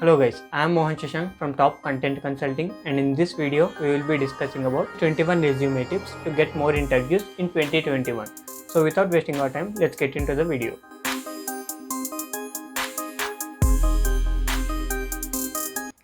Hello guys, I am Mohan Shashank from Top Content Consulting, and in this video we will be discussing about 21 resume tips to get more interviews in 2021. So without wasting our time, let's get into the video.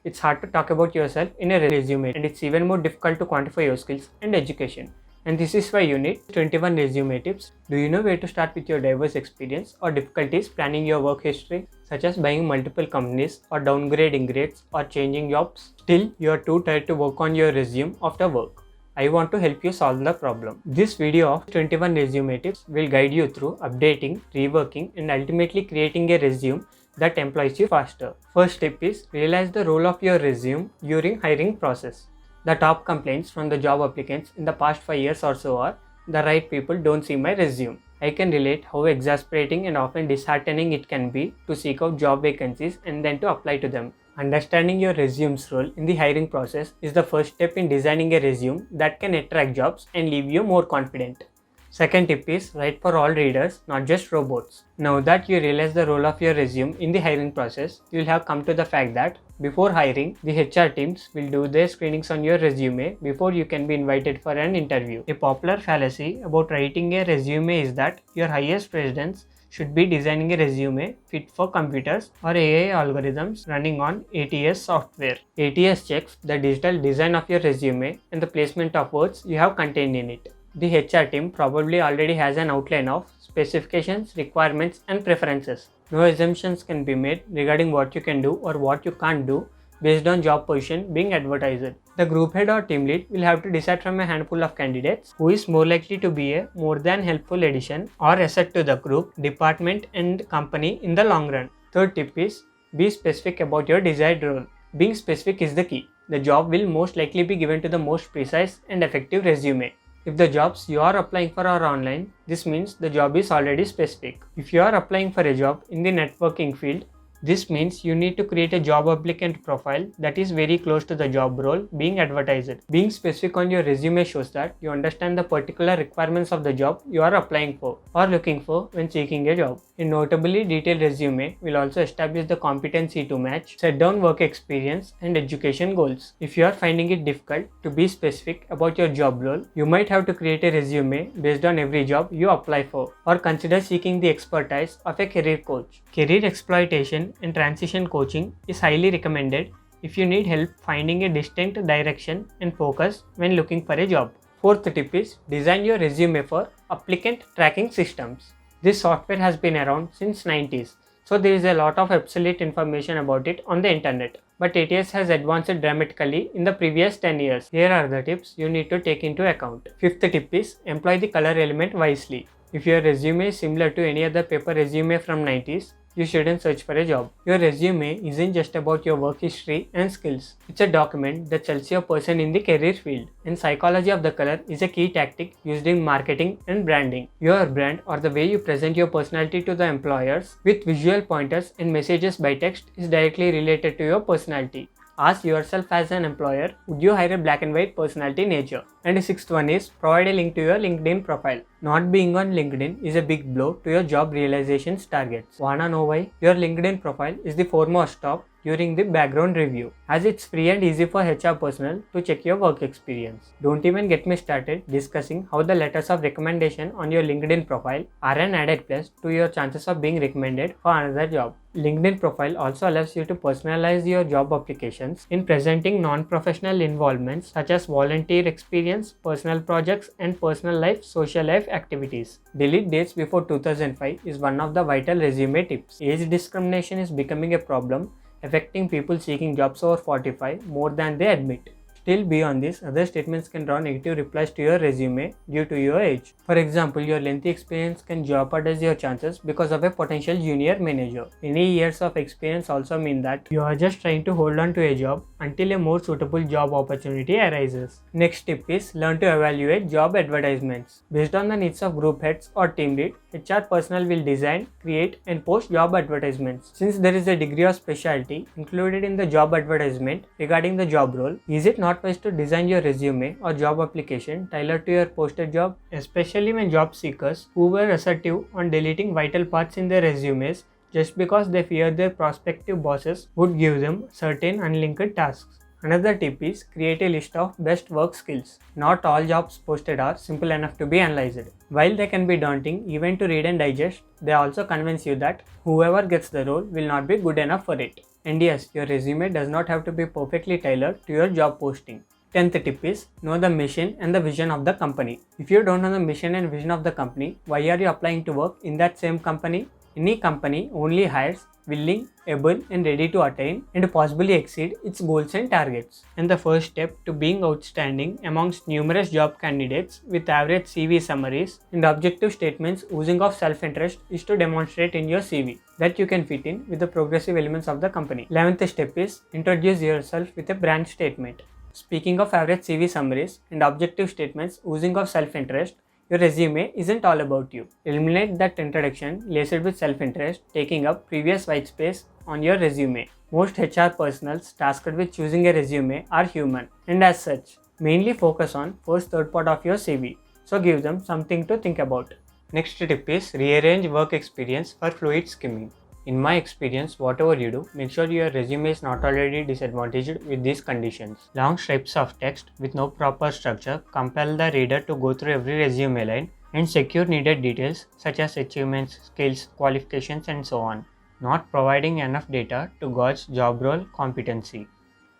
It's hard to talk about yourself in a resume, and it's even more difficult to quantify your skills and education. And this is why you need 21 resume tips. Do you know where to start with your diverse experience or difficulties planning your work history, such as buying multiple companies or downgrading grades or changing jobs? Still, you are too tired to work on your resume after work. I want to help you solve the problem. This video of 21 resume tips will guide you through updating, reworking, and ultimately creating a resume that employs you faster. First tip is realize the role of your resume during hiring process. The top complaints from the job applicants in the past 5 years or so are, the right people don't see my resume. I can relate how exasperating and often disheartening it can be to seek out job vacancies and then to apply to them. Understanding your resume's role in the hiring process is the first step in designing a resume that can attract jobs and leave you more confident. Second tip is write for all readers, not just robots. Now that you realize the role of your resume in the hiring process, you will have come to the fact that before hiring, the HR teams will do their screenings on your resume before you can be invited for an interview. A popular fallacy about writing a resume is that your highest residence should be designing a resume fit for computers or AI algorithms running on ATS software. ATS checks the digital design of your resume and the placement of words you have contained in it. The HR team probably already has an outline of specifications, requirements, and preferences. No assumptions can be made regarding what you can do or what you can't do based on job position being advertised. The group head or team lead will have to decide from a handful of candidates who is more likely to be a more than helpful addition or asset to the group, department, and company in the long run. Third tip is be specific about your desired role. Being specific is the key. The job will most likely be given to the most precise and effective resume. If the jobs you are applying for are online, this means the job is already specific. If you are applying for a job in the networking field, this means you need to create a job applicant profile that is very close to the job role being advertised. Being specific on your resume shows that you understand the particular requirements of the job you are applying for or looking for when seeking a job. A notably detailed resume will also establish the competency to match, set down work experience and education goals. If you are finding it difficult to be specific about your job role, you might have to create a resume based on every job you apply for, or consider seeking the expertise of a career coach. Career exploitation and transition coaching is highly recommended if you need help finding a distinct direction and focus when looking for a job. Fourth tip is design your resume for applicant tracking systems. This software has been around since 90s, so there is a lot of obsolete information about it on the internet. But ATS has advanced dramatically in the previous 10 years. Here are the tips you need to take into account. Fifth tip is employ the color element wisely. If your resume is similar to any other paper resume from 90s, you shouldn't search for a job. Your resume isn't just about your work history and skills. It's a document that tells you a person in the career field. And psychology of the color is a key tactic used in marketing and branding. Your brand, or the way you present your personality to the employers with visual pointers and messages by text, is directly related to your personality. Ask yourself as an employer, would you hire a black and white personality nature? And the sixth one is provide a link to your LinkedIn profile. Not being on LinkedIn is a big blow to your job realizations targets. Wanna know why? Your LinkedIn profile is the foremost stop during the background review, as it's free and easy for HR personnel to check your work experience. Don't even get me started discussing how the letters of recommendation on your LinkedIn profile are an added plus to your chances of being recommended for another job. LinkedIn profile also allows you to personalize your job applications in presenting non-professional involvements such as volunteer experience, personal projects, and personal life, social life activities. Delete dates before 2005 is one of the vital resume tips. Age discrimination is becoming a problem, affecting people seeking jobs over 45 more than they admit. Still, beyond this, other statements can draw negative replies to your resume due to your age. For example, your lengthy experience can jeopardize your chances because of a potential junior manager. Many years of experience also mean that you are just trying to hold on to a job until a more suitable job opportunity arises. Next tip is learn to evaluate job advertisements. Based on the needs of group heads or team lead, HR personnel will design, create, and post job advertisements. Since there is a degree of specialty included in the job advertisement regarding the job role, is it not wise to design your resume or job application tailored to your posted job, especially when job seekers who were assertive on deleting vital parts in their resumes just because they fear their prospective bosses would give them certain unlinked tasks. Another tip is create a list of best work skills. Not all jobs posted are simple enough to be analyzed. While they can be daunting even to read and digest, they also convince you that whoever gets the role will not be good enough for it. And yes, your resume does not have to be perfectly tailored to your job posting. 10th tip is know the mission and the vision of the company. If you don't know the mission and vision of the company, why are you applying to work in that same company? Any company only hires willing, able, and ready to attain and possibly exceed its goals and targets. And the first step to being outstanding amongst numerous job candidates with average CV summaries and objective statements oozing of self-interest is to demonstrate in your CV that you can fit in with the progressive elements of the company. 11th step is introduce yourself with a brand statement. Speaking of average CV summaries and objective statements oozing of self-interest, your resume isn't all about you. Eliminate that introduction laced with self-interest, taking up previous white space on your resume. Most HR personnels tasked with choosing a resume are human and as such, mainly focus on first third part of your CV. So give them something to think about. Next tip is rearrange work experience for fluid skimming. In my experience, whatever you do, make sure your resume is not already disadvantaged with these conditions. Long strips of text with no proper structure compel the reader to go through every resume line and secure needed details such as achievements, skills, qualifications, and so on, not providing enough data to gauge job role competency.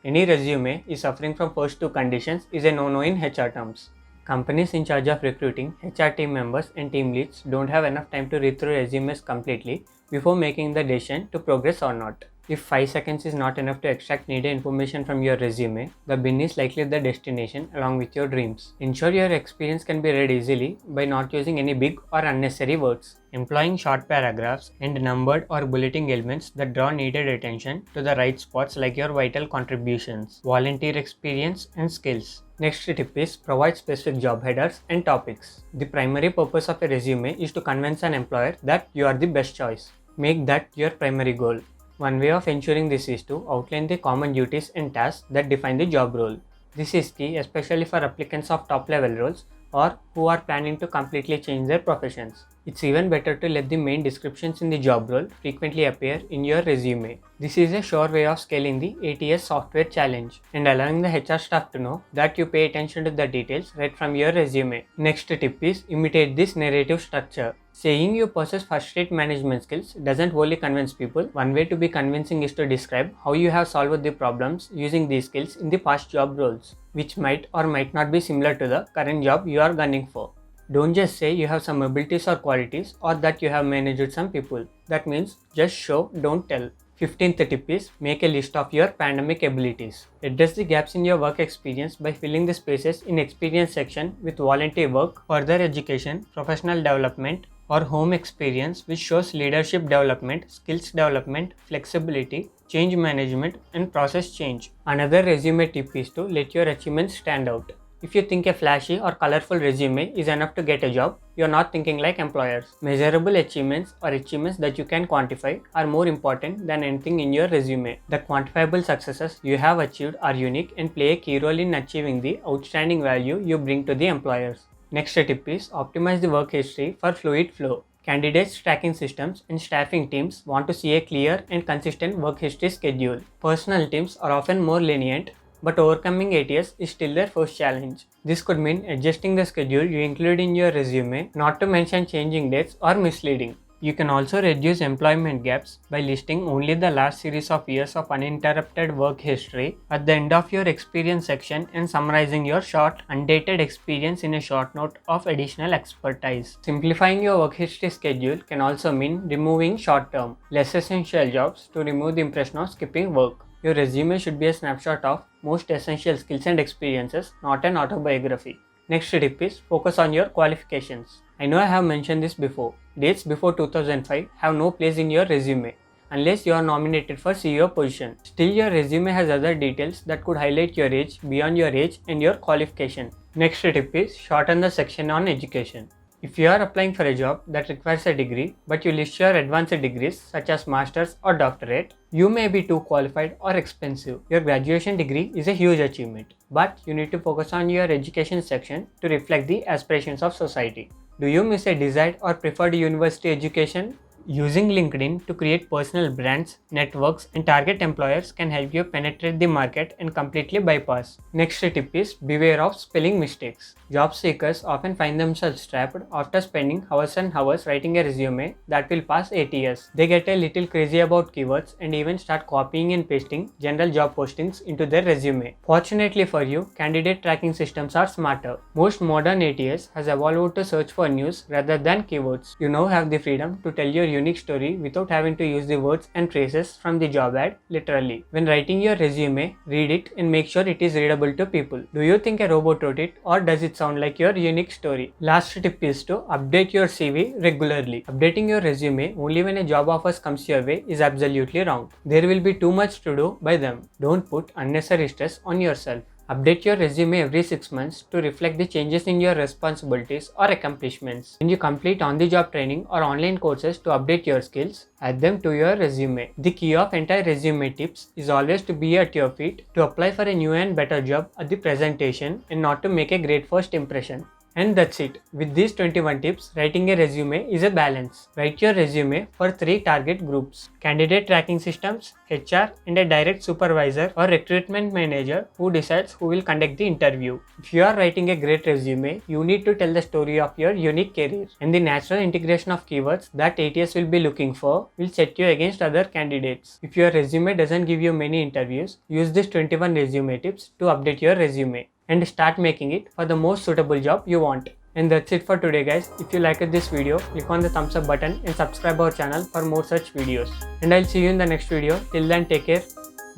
Any resume is suffering from first two conditions is a no-no in HR terms. Companies in charge of recruiting HR team members and team leads don't have enough time to read through resumes completely before making the decision to progress or not. If 5 seconds is not enough to extract needed information from your resume, the bin is likely the destination along with your dreams. Ensure your experience can be read easily by not using any big or unnecessary words. Employing short paragraphs and numbered or bulleting elements that draw needed attention to the right spots like your vital contributions, volunteer experience, and skills. Next tip is provide specific job headers and topics. The primary purpose of a resume is to convince an employer that you are the best choice. Make that your primary goal. One way of ensuring this is to outline the common duties and tasks that define the job role. This is key especially for applicants of top level roles or who are planning to completely change their professions. It's even better to let the main descriptions in the job role frequently appear in your resume. This is a sure way of scaling the ATS software challenge and allowing the HR staff to know that you pay attention to the details right from your resume. Next tip is imitate this narrative structure. Saying you possess first-rate management skills doesn't only convince people. One way to be convincing is to describe how you have solved the problems using these skills in the past job roles, which might or might not be similar to the current job you are gunning for. Don't just say you have some abilities or qualities or that you have managed some people. That means just show, don't tell. 15th tip is make a list of your pandemic abilities. Address the gaps in your work experience by filling the spaces in experience section with volunteer work, further education, professional development, or home experience which shows leadership development, skills development, flexibility, change management, and process change. Another resume tip is to let your achievements stand out. If you think a flashy or colorful resume is enough to get a job, you are not thinking like employers. Measurable achievements or achievements that you can quantify are more important than anything in your resume. The quantifiable successes you have achieved are unique and play a key role in achieving the outstanding value you bring to the employers. Next tip is optimize the work history for fluid flow. Candidates, tracking systems, and staffing teams want to see a clear and consistent work history schedule. Personnel teams are often more lenient, but overcoming ATS is still their first challenge. This could mean adjusting the schedule you include in your resume, not to mention changing dates or misleading. You can also reduce employment gaps by listing only the last series of years of uninterrupted work history at the end of your experience section and summarizing your short, undated experience in a short note of additional expertise. Simplifying your work history schedule can also mean removing short-term, less essential jobs to remove the impression of skipping work. Your resume should be a snapshot of most essential skills and experiences, not an autobiography. Next tip is focus on your qualifications. I know I have mentioned this before. Dates before 2005 have no place in your resume unless you are nominated for CEO position. Still, your resume has other details that could highlight your age beyond your age and your qualification. Next tip is shorten the section on education. If you are applying for a job that requires a degree, but you list your advanced degrees such as master's or doctorate, you may be too qualified or expensive. Your graduation degree is a huge achievement, but you need to focus on your education section to reflect the aspirations of society. Do you miss a desired or preferred university education? Using LinkedIn to create personal brands, networks, and target employers can help you penetrate the market and completely bypass. Next tip is beware of spelling mistakes. Job seekers often find themselves trapped after spending hours and hours writing a resume that will pass ATS. They get a little crazy about keywords and even start copying and pasting general job postings into their resume. Fortunately for you, candidate tracking systems are smarter. Most modern ATS has evolved to search for news rather than keywords. You now have the freedom to tell your unique story without having to use the words and phrases from the job ad literally. When writing your resume, read it and make sure it is readable to people. Do you think a robot wrote it, or does it sound like your unique story? Last tip is to update your CV regularly. Updating your resume only when a job offer comes your way is absolutely wrong. There will be too much to do by them. Don't put unnecessary stress on yourself. Update your resume every 6 months to reflect the changes in your responsibilities or accomplishments. When you complete on-the-job training or online courses to update your skills, add them to your resume. The key of entire resume tips is always to be at your feet, to apply for a new and better job at the presentation, and not to make a great first impression. And that's it. With these 21 tips, writing a resume is a balance. Write your resume for 3 target groups: candidate tracking systems, HR, and a direct supervisor or recruitment manager who decides who will conduct the interview. If you are writing a great resume, you need to tell the story of your unique career, and the natural integration of keywords that ATS will be looking for will set you against other candidates. If your resume doesn't give you many interviews, use these 21 resume tips to update your resume and start making it for the most suitable job you want. And that's it for today, guys. If you liked this video, click on the thumbs up button and subscribe our channel for more such videos. And I'll see you in the next video. Till then, take care.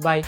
Bye.